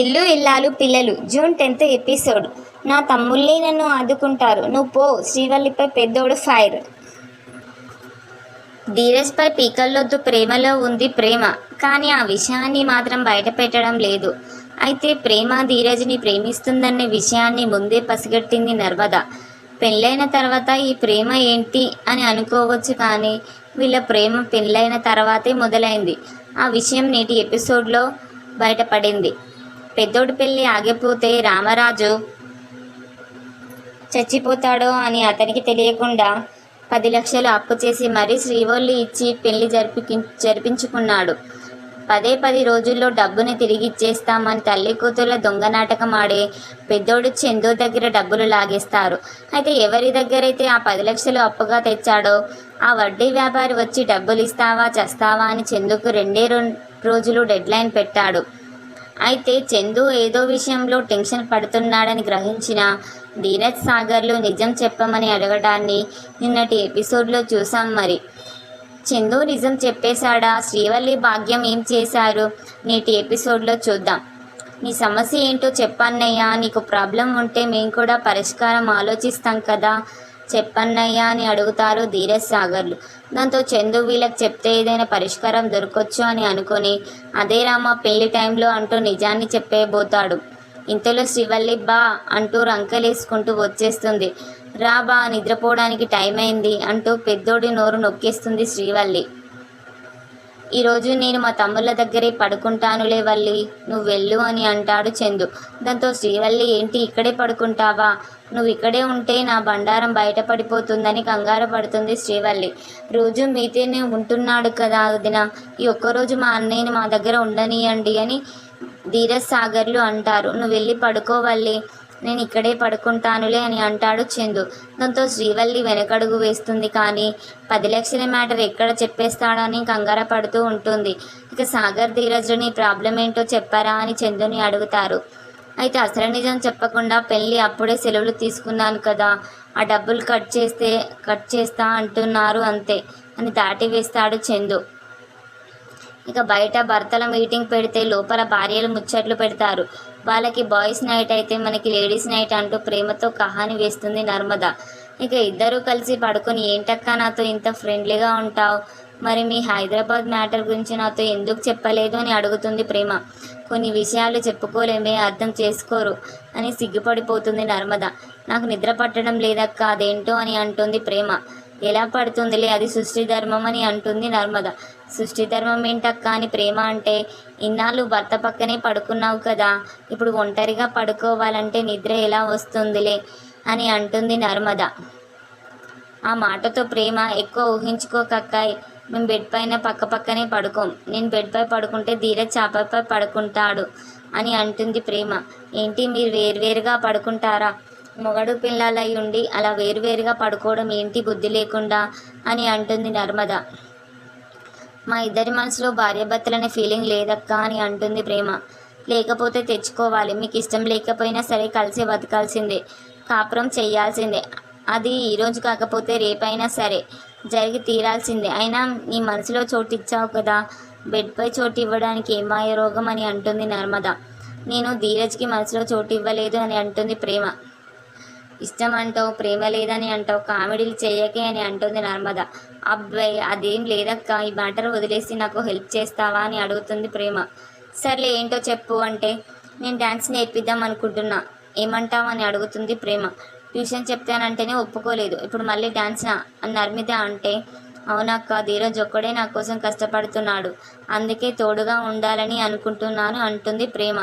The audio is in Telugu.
ఇల్లు ఇల్లాలు పిల్లలు జూన్ 10th ఎపిసోడ్. నా తమ్ముళ్ళే నన్ను ఆదుకుంటారు, నువ్వు పో. శ్రీవల్లిపై పెద్దోడు ఫైర్. ధీరజ్పై పీకల్లోద్దు ప్రేమలో ఉంది ప్రేమ, కానీ ఆ విషయాన్ని మాత్రం బయట పెట్టడం లేదు. అయితే ప్రేమ ధీరజ్ని ప్రేమిస్తుందనే విషయాన్ని ముందే పసిగట్టింది నర్మద. పెళ్ళైన తర్వాత ఈ ప్రేమ ఏంటి అని అనుకోవచ్చు, కానీ వీళ్ళ ప్రేమ పెళ్ళైన తర్వాతే మొదలైంది. ఆ విషయం నేటి ఎపిసోడ్లో బయటపడింది. పెద్దోడి పెళ్ళి ఆగిపోతే రామరాజు చచ్చిపోతాడో అని అతనికి తెలియకుండా 10 లక్షలు అప్పు చేసి మరీ శ్రీవల్లి ఇచ్చి పెళ్లి జరిపించుకున్నాడు. 10 రోజుల్లో డబ్బుని తిరిగి ఇచ్చేస్తామని తల్లి కూతుర్ల దొంగ నాటకం ఆడే పెద్దోడు చందు దగ్గర డబ్బులు లాగేస్తారు. అయితే ఎవరి దగ్గరైతే ఆ 10 లక్షలు అప్పుగా తెచ్చాడో ఆ వడ్డీ వ్యాపారి వచ్చి డబ్బులు ఇస్తావా చస్తావా అని చందుకు 2 రోజులు డెడ్లైన్ పెట్టాడు. అయితే చందు ఏదో విషయంలో టెన్షన్ పడుతున్నాడని గ్రహించిన ధీరజ్ సాగర్లు నిజం చెప్పమని అడగడాన్ని నిన్నటి ఎపిసోడ్లో చూసాం. మరి చందు నిజం చెప్పేశాడా? శ్రీవల్లి భాగ్యం ఏం చేశారు? నేటి ఎపిసోడ్లో చూద్దాం. నీ సమస్య ఏంటో చెప్పన్నయ్యా, నీకు ప్రాబ్లం ఉంటే మేము కూడా పరిష్కారం ఆలోచిస్తాం కదా, చెప్పన్నయ్యా అని అడుగుతారు ధీరజ్ సాగర్లు. దాంతో చందు వీళ్ళకి చెప్తే ఏదైనా పరిష్కారం దొరకొచ్చు అని అనుకొని అదే రామ పెళ్లి టైంలో అంటూ నిజాన్ని చెప్పేబోతాడు. ఇంతలో శ్రీవల్లి బా అంటూ రంకెలేసుకుంటూ వచ్చేస్తుంది. రా బా, నిద్రపోవడానికి టైం అయింది అంటూ పెద్దోడి నోరు నొక్కేస్తుంది శ్రీవల్లి. ఈరోజు నేను మా తమ్ముళ్ళ దగ్గరే పడుకుంటానులే వల్లి, నువ్వు వెళ్ళు అని అంటాడు చందు. దాంతో శ్రీవల్లి ఏంటి ఇక్కడే పడుకుంటావా, నువ్వు ఇక్కడే ఉంటే నా బండారం బయటపడిపోతుందని కంగారు పడుతుంది శ్రీవల్లి. రోజు మీతోనే ఉంటున్నాడు కదా వదిన, ఈ ఒక్కరోజు మా అన్నయ్యని మా దగ్గర ఉండనియండి అని ధీరజ్ సాగర్లు అంటారు. నువ్వు వెళ్ళి పడుకోవల్లి, నేను ఇక్కడే పడుకుంటానులే అని అంటాడు చందు. దాంతో శ్రీవల్లి వెనకడుగు వేస్తుంది, కానీ 10 లక్షల మ్యాటర్ ఎక్కడ చెప్పేస్తాడని కంగారు పడుతూ ఉంటుంది. ఇక సాగర్ ధీరజ్ని ప్రాబ్లం ఏంటో చెప్పారా అని చందుని అడుగుతారు. అయితే అసలు నిజం చెప్పకుండా పెళ్ళి అప్పుడే సెలవులు తీసుకున్నాను కదా, ఆ డబ్బులు కట్ చేస్తా అంటున్నారు అంతే అని దాటి వేస్తాడు చందు. ఇక బయట భర్తల మీటింగ్ పెడితే లోపల భార్యలు ముచ్చట్లు పెడతారు. వాళ్ళకి బాయ్స్ నైట్ అయితే మనకి లేడీస్ నైట్ అంటూ ప్రేమతో కహాని వేస్తుంది నర్మద. ఇక ఇద్దరూ కలిసి పడుకొని ఏంటక్క నాతో ఇంత ఫ్రెండ్లీగా ఉంటావు, మరి మీ హైదరాబాద్ మ్యాటర్ గురించి నాతో ఎందుకు చెప్పలేదు అని అడుగుతుంది ప్రేమ. కొన్ని విషయాలు చెప్పుకోలేమే, అర్థం చేసుకోరు అని సిగ్గుపడిపోతుంది నర్మద. నాకు నిద్ర పట్టడం లేదక్క, అదేంటో అని అంటుంది ప్రేమ. ఎలా పడుతుందిలే, అది సృష్టి ధర్మం అని అంటుంది నర్మద. సృష్టి ధర్మం ఏంటక్క అని ప్రేమ అంటే, ఇన్నాళ్ళు భర్త పక్కనే పడుకున్నావు కదా, ఇప్పుడు ఒంటరిగా పడుకోవాలంటే నిద్ర ఎలా వస్తుందిలే అని అంటుంది నర్మద. ఆ మాటతో ప్రేమ ఎక్కువ ఊహించుకోకక్కాయ్, మేము బెడ్ పైన పక్కనే పడుకోం, నేను బెడ్ పై పడుకుంటే ధీరజ్ చాపపై పడుకుంటాడు అని అంటుంది ప్రేమ. ఏంటి మీరు వేరువేరుగా పడుకుంటారా, మొగడు పిల్లలై ఉండి అలా వేరువేరుగా పడుకోవడం ఏంటి బుద్ధి లేకుండా అని అంటుంది నర్మద. మా ఇద్దరి మనసులో భార్యాభర్తలనే ఫీలింగ్ లేదక్క అని అంటుంది ప్రేమ. లేకపోతే తెచ్చుకోవాలి, మీకు ఇష్టం లేకపోయినా సరే కలిసి బతకాల్సిందే, కాపురం చేయాల్సిందే, అది ఈరోజు కాకపోతే రేపైనా సరే జరిగి తీరాల్సిందే. అయినా నీ మనసులో చోటు ఇచ్చావు కదా, బెడ్పై చోటు ఇవ్వడానికి ఏమాయ రోగం అని అంటుంది నర్మద. నేను ధీరజ్కి మనసులో చోటు ఇవ్వలేదు అని అంటుంది ప్రేమ. ఇష్టం అంటావు, ప్రేమ లేదని అంటావు, కామెడీలు చేయకే అని అంటుంది నర్మద. అబ్బాయి అదేం లేదక్క, ఈ మ్యాటర్ వదిలేసి నాకు హెల్ప్ చేస్తావా అని అడుగుతుంది ప్రేమ. సర్లే ఏంటో చెప్పు అంటే, నేను డ్యాన్స్ నేర్పిద్దాం అనుకుంటున్నా, ఏమంటావు అని అడుగుతుంది ప్రేమ. ట్యూషన్ చెప్తానంటేనే ఒప్పుకోలేదు, ఇప్పుడు మళ్ళీ డ్యాన్స్నా అని నర్మిత అంటే, అవునక్క, ధీరజ్ ఒక్కడే నా కోసం కష్టపడుతున్నాడు, అందుకే తోడుగా ఉండాలని అనుకుంటున్నాను అంటుంది ప్రేమ.